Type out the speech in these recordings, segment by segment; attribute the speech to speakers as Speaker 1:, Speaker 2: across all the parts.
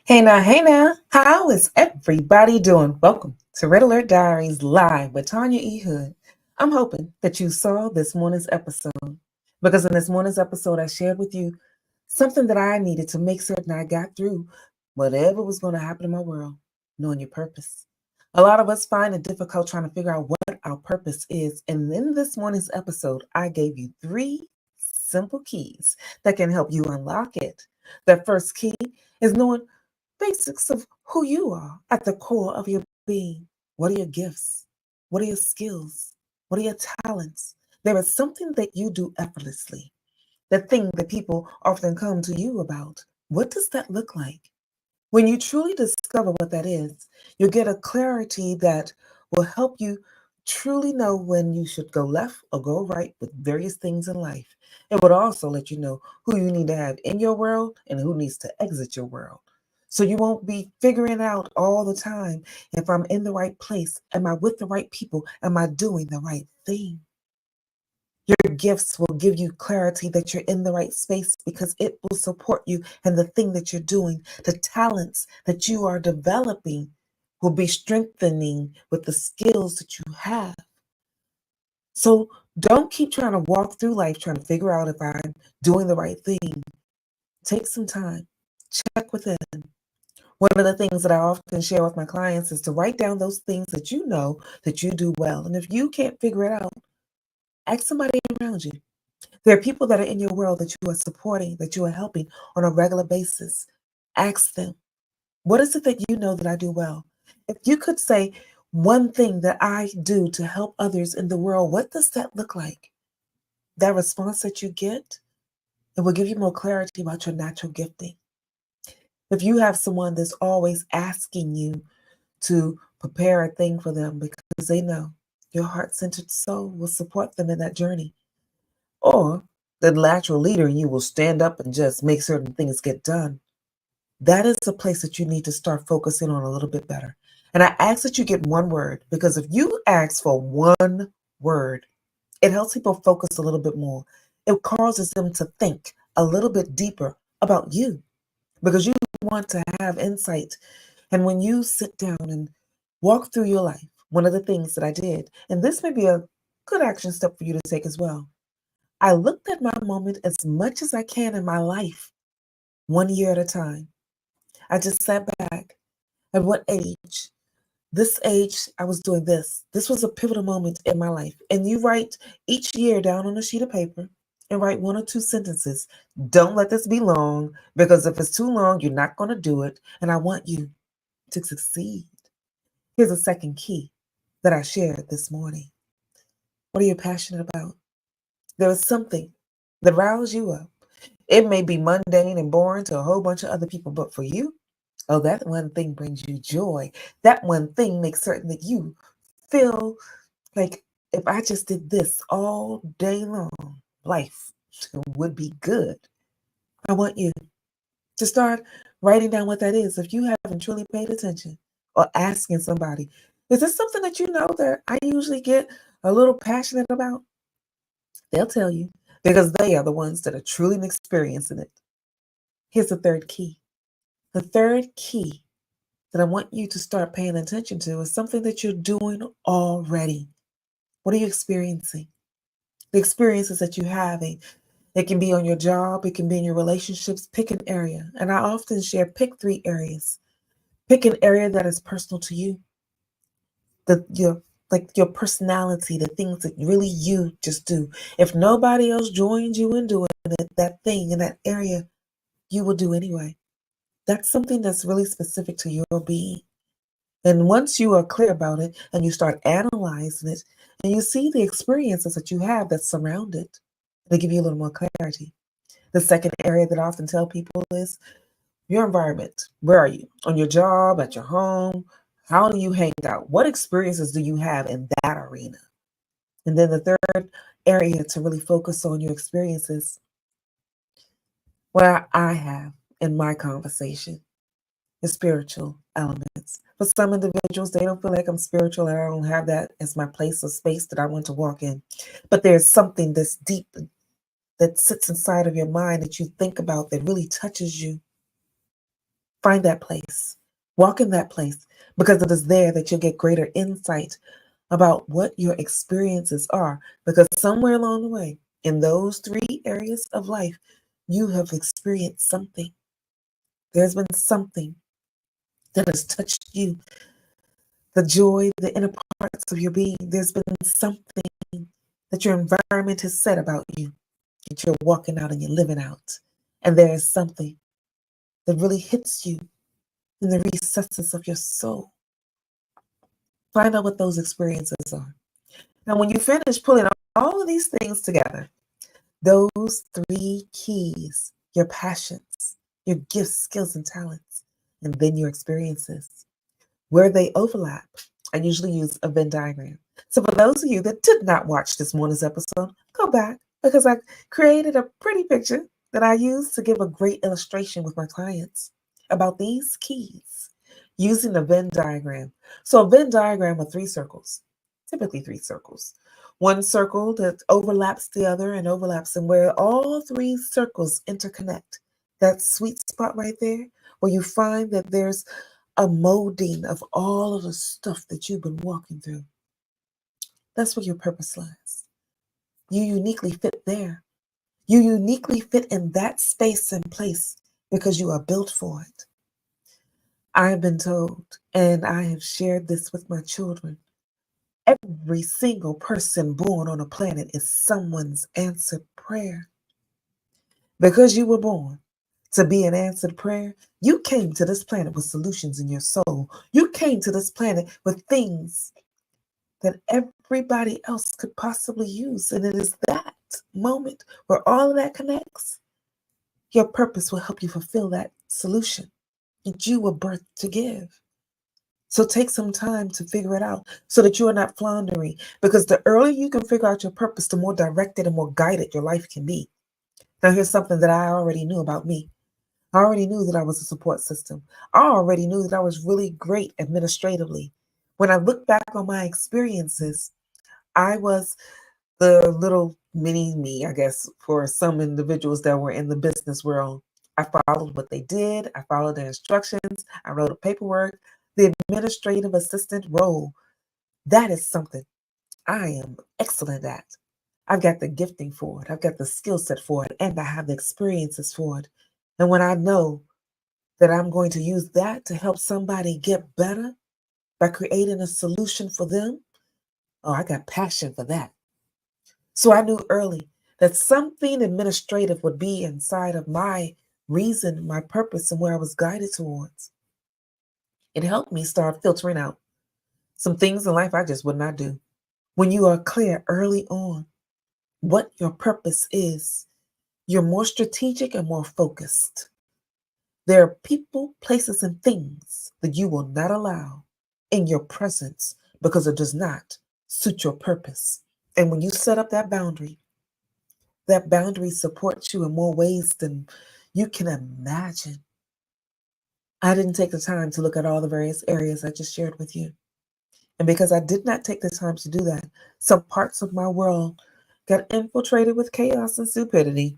Speaker 1: Hey now, how is everybody doing? Welcome to Red Alert Diaries Live with Tanya E. Hood. I'm hoping that you saw this morning's episode because in this morning's episode, I shared with you something that I needed to make certain I got through whatever was going to happen in my world, knowing your purpose. A lot of us find it difficult trying to figure out what our purpose is. And in this morning's episode, I gave you three simple keys that can help you unlock it. The first key is knowing basics of who you are at the core of your being. What are your gifts? What are your skills? What are your talents? There is something that you do effortlessly, the thing that people often come to you about. What does that look like? When you truly discover what that is, you'll get a clarity that will help you truly know when you should go left or go right with various things in life. It would also let you know who you need to have in your world and who needs to exit your world. So you won't be figuring out all the time if I'm in the right place. Am I with the right people? Am I doing the right thing? Your gifts will give you clarity that you're in the right space because it will support you and the thing that you're doing. The talents that you are developing will be strengthening with the skills that you have. So don't keep trying to walk through life trying to figure out if I'm doing the right thing. Take some time, check within. One of the things that I often share with my clients is to write down those things that you know that you do well. And if you can't figure it out, ask somebody around you. There are people that are in your world that you are supporting, that you are helping on a regular basis. Ask them, what is it that you know that I do well? If you could say one thing that I do to help others in the world, what does that look like? That response that you get, it will give you more clarity about your natural gifting. If you have someone that's always asking you to prepare a thing for them because they know your heart centered soul will support them in that journey, or the natural leader in you will stand up and just make certain things get done. That is a place that you need to start focusing on a little bit better. And I ask that you get one word because if you ask for one word, it helps people focus a little bit more. It causes them to think a little bit deeper about you because you want to have insight. And when you sit down and walk through your life, one of the things that I did, and this may be a good action step for you to take as well, I looked at my moment as much as I can in my life, one year at a time. I just sat back. At what age? This age, I was doing this. This was a pivotal moment in my life. And you write each year down on a sheet of paper and write one or two sentences. Don't let this be long because if it's too long, you're not going to do it. And I want you to succeed. Here's a second key that I shared this morning. What are you passionate about? There is something that riles you up. It may be mundane and boring to a whole bunch of other people, but for you, oh, that one thing brings you joy. That one thing makes certain that you feel like if I just did this all day long, life would be good. I want you to start writing down what that is. If you haven't truly paid attention or asking somebody, is this something that you know that I usually get a little passionate about? They'll tell you because they are the ones that are truly experiencing it. Here's the third key. The third key that I want you to start paying attention to is something that you're doing already. What are you experiencing? The experiences that you're having. It can be on your job, it can be in your relationships. Pick an area. And I often share pick three areas. Pick an area that is personal to you. Your personality, the things that really you just do. If nobody else joins you in doing it, that thing in that area, you will do anyway. That's something that's really specific to your being. And once you are clear about it and you start analyzing it and you see the experiences that you have that surround it, they give you a little more clarity. The second area that I often tell people is your environment. Where are you? On your job, at your home? How do you hang out? What experiences do you have in that arena? And then the third area to really focus on your experiences, where I have in my conversation, the spiritual elements. For some individuals, they don't feel like I'm spiritual and I don't have that as my place or space that I want to walk in. But there's something that's deep that sits inside of your mind that you think about that really touches you. Find that place. Walk in that place because it is there that you'll get greater insight about what your experiences are. Because somewhere along the way, in those three areas of life, you have experienced something. There's been something that has touched you, the joy, the inner parts of your being. There's been something that your environment has said about you, that you're walking out and you're living out. And there is something that really hits you in the recesses of your soul. Find out what those experiences are. Now, when you finish pulling all of these things together, those three keys, your passions, your gifts, skills, and talents, and then your experiences, where they overlap, I usually use a Venn diagram. So for those of you that did not watch this morning's episode, go back because I created a pretty picture that I use to give a great illustration with my clients about these keys using the Venn diagram. So a Venn diagram of three circles, typically three circles. One circle that overlaps the other and overlaps, and where all three circles interconnect. That sweet spot right there, where you find that there's a molding of all of the stuff that you've been walking through. That's where your purpose lies. You uniquely fit there. You uniquely fit in that space and place because you are built for it. I have been told, and I have shared this with my children, every single person born on a planet is someone's answered prayer. Because you were born to be an answered prayer, you came to this planet with solutions in your soul. You came to this planet with things that everybody else could possibly use. And it is that moment where all of that connects. Your purpose will help you fulfill that solution that you were birthed to give. So take some time to figure it out so that you are not floundering. Because the earlier you can figure out your purpose, the more directed and more guided your life can be. Now, here's something that I already knew about me. I already knew that I was a support system. I already knew that I was really great administratively. When I look back on my experiences, I was the little mini me, I guess, for some individuals that were in the business world. I followed what they did. I followed their instructions. I wrote a paperwork. The administrative assistant role, that is something I am excellent at. I've got the gifting for it. I've got the skill set for it, and I have the experiences for it. And when I know that I'm going to use that to help somebody get better by creating a solution for them, oh, I got passion for that. So I knew early that something administrative would be inside of my reason, my purpose, and where I was guided towards. It helped me start filtering out some things in life I just would not do. When you are clear early on what your purpose is, you're more strategic and more focused. There are people, places, and things that you will not allow in your presence because it does not suit your purpose. And when you set up that boundary supports you in more ways than you can imagine. I didn't take the time to look at all the various areas I just shared with you. And because I did not take the time to do that, some parts of my world got infiltrated with chaos and stupidity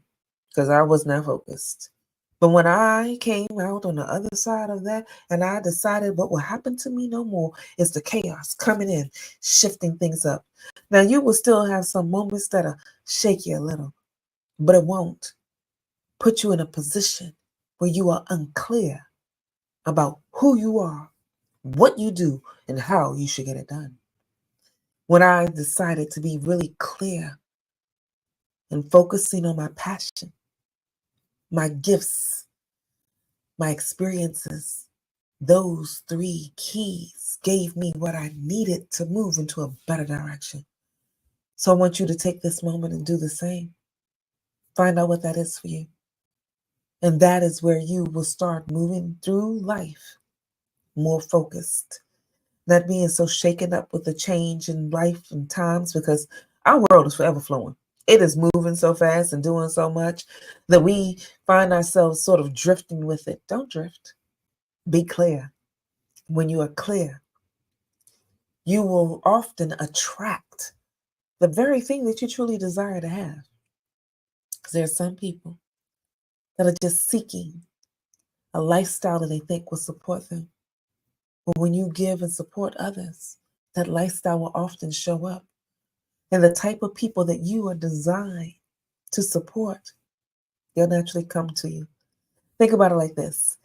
Speaker 1: because I was not focused. But when I came out on the other side of that and I decided what will happen to me no more is the chaos coming in, shifting things up. Now, you will still have some moments that'll shake you a little, but it won't put you in a position where you are unclear about who you are, what you do, and how you should get it done. When I decided to be really clear and focusing on my passion, my gifts, my experiences, those three keys gave me what I needed to move into a better direction. So I want you to take this moment and do the same. Find out what that is for you. And that is where you will start moving through life more focused, not being so shaken up with the change in life and times because our world is forever flowing. It is moving so fast and doing so much that we find ourselves sort of drifting with it. Don't drift. Be clear. When you are clear, you will often attract the very thing that you truly desire to have. Because there are some people that are just seeking a lifestyle that they think will support them. But when you give and support others, that lifestyle will often show up. And the type of people that you are designed to support, they'll naturally come to you. Think about it like this.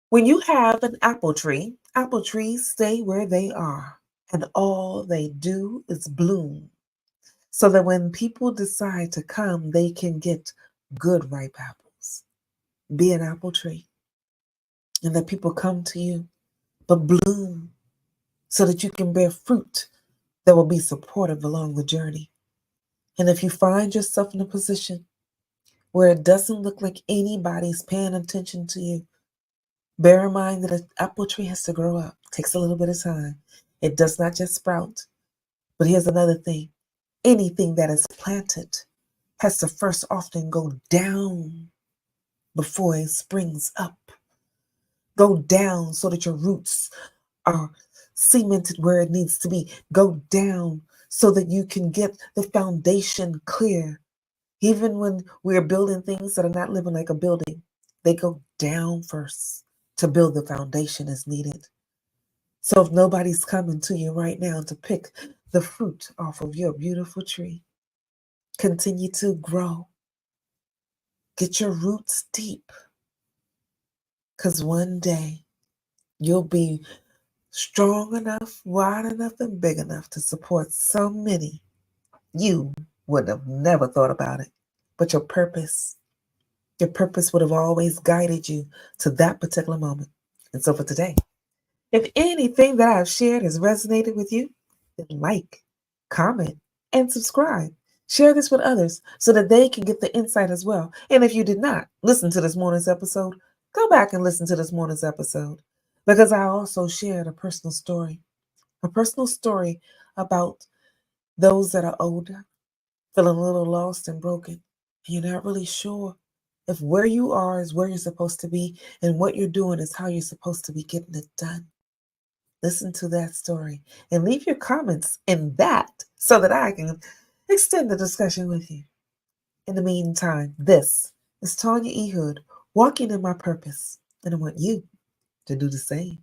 Speaker 1: When you have an apple trees stay where they are, and all they do is bloom. So that when people decide to come, they can get good ripe apples. Be an apple tree. And that people come to you, but bloom so that you can bear fruit that will be supportive along the journey. And if you find yourself in a position where it doesn't look like anybody's paying attention to you, bear in mind that an apple tree has to grow up. It takes a little bit of time. It does not just sprout. But here's another thing. Anything that is planted has to first often go down before it springs up. Go down so that your roots are cemented where it needs to be. Go down so that you can get the foundation clear. Even when we're building things that are not living like a building, they go down first to build the foundation as needed. So if nobody's coming to you right now to pick the fruit off of your beautiful tree, continue to grow. Get your roots deep. Because one day you'll be strong enough, wide enough, and big enough to support so many you would have never thought about it. But your purpose would have always guided you to that particular moment. And so for today, if anything that I've shared has resonated with you, then like, comment, and subscribe. Share this with others so that they can get the insight as well. And if you did not listen to this morning's episode, go back and listen to this morning's episode because I also shared a personal story about those that are older, feeling a little lost and broken. And you're not really sure if where you are is where you're supposed to be and what you're doing is how you're supposed to be getting it done. Listen to that story and leave your comments in that so that I can extend the discussion with you. In the meantime, this is Tanya E. Hood walking in my purpose, and I want you to do the same.